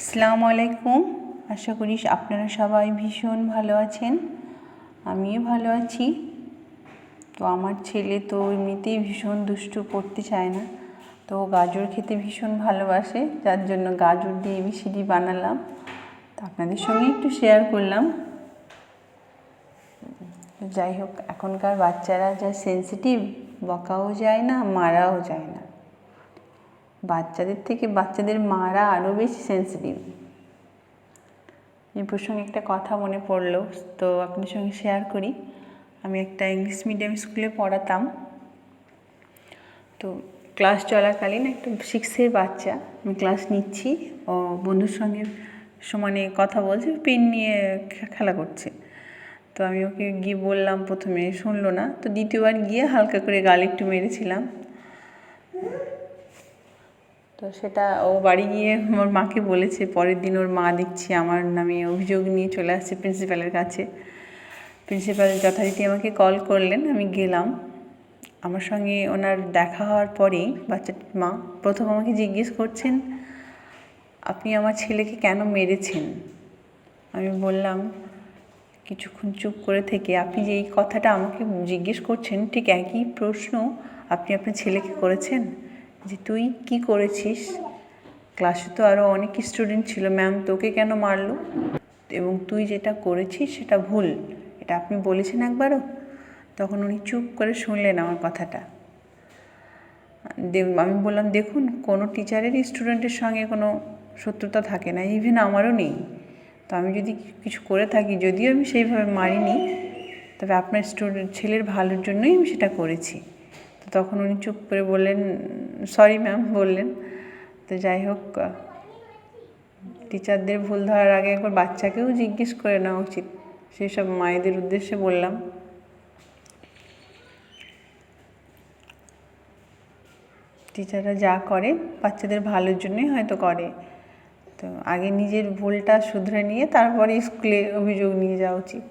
আসসালামু আলাইকুম। আশা করি আপনারা সবাই ভীষণ ভালো আছেন, আমিও ভালো আছি। তো আমার ছেলে তো এমনিতেই ভীষণ দুষ্টু, পড়তে চায় না, তো গাজর খেতে ভীষণ ভালোবাসে, যার জন্য গাজর দিয়ে এবিসিডি বানালাম, তো আপনাদের সঙ্গে একটু শেয়ার করলাম। যাই হোক, এখনকার বাচ্চারা যা সেন্সিটিভ, বকাও যায় না, মারাও যায় না। বাচ্চাদের থেকে বাচ্চাদের মারা আরও বেশি সেন্সিটিভ। এই প্রসঙ্গে একটা কথা মনে পড়লো, তো আপনার সঙ্গে শেয়ার করি। আমি একটা ইংলিশ মিডিয়াম স্কুলে পড়াতাম। তো ক্লাস চলাকালীন একটা 6-এর বাচ্চা, আমি ক্লাস নিচ্ছি, ও বন্ধুর সঙ্গে সমানে কথা বলছে, পেন নিয়ে খেলা করছে। তো আমি ওকে গিয়ে বললাম, প্রথমে শুনলো না, তো দ্বিতীয়বার গিয়ে হালকা করে গাল একটু মেরেছিলাম। তো সেটা ও বাড়ি গিয়ে ওর মাকে বলেছে। পরের দিন ওর মা দেখছি আমার নামে অভিযোগ নিয়ে চলে আসছে প্রিন্সিপালের কাছে। প্রিন্সিপাল যথারীতি আমাকে কল করলেন, আমি গেলাম। আমার সঙ্গে ওনার দেখা হওয়ার পরেই বাচ্চাটির মা প্রথম আমাকে জিজ্ঞেস করছেন, আপনি আমার ছেলেকে কেন মেরেছেন? আমি বললাম, কিছুক্ষণ চুপ করে থেকে, আপনি যে এই কথাটা আমাকে জিজ্ঞেস করছেন, ঠিক একই প্রশ্ন আপনি আপনার ছেলেকে করেছেন, যে তুই কি করেছিস? ক্লাসে তো আরও অনেক স্টুডেন্ট ছিল, ম্যাম তোকে কেন মারলো? এবং তুই যেটা করেছিস সেটা ভুল, এটা আপনি বলেছেন একবারও? তখন উনি চুপ করে শুনলেন আমার কথাটা। আমি বললাম, দেখুন, কোনো টিচারেরই স্টুডেন্টের সঙ্গে কোনো শত্রুতা থাকে না, ইভেন আমারও নেই। তো আমি যদি কিছু করে থাকি, যদিও আমি সেইভাবে মারিনি, তবে আপনার ছেলের ভালোর জন্যই আমি সেটা করেছি। তো তখন উনি চুপ করে বললেন, সরি ম্যাম বললেন। তো যাই হোক, টিচারদের ভুল ধরার আগে একবার বাচ্চাকেও জিজ্ঞেস করে নেওয়া উচিত, সেই সব মায়েদের উদ্দেশ্যে বললাম। টিচাররা যা করে বাচ্চাদের ভালোর জন্যই হয়তো করে। তো আগে নিজের ভুলটা শুধরে নিয়ে তারপরে স্কুলে অভিযোগ নিয়ে যাওয়া উচিত।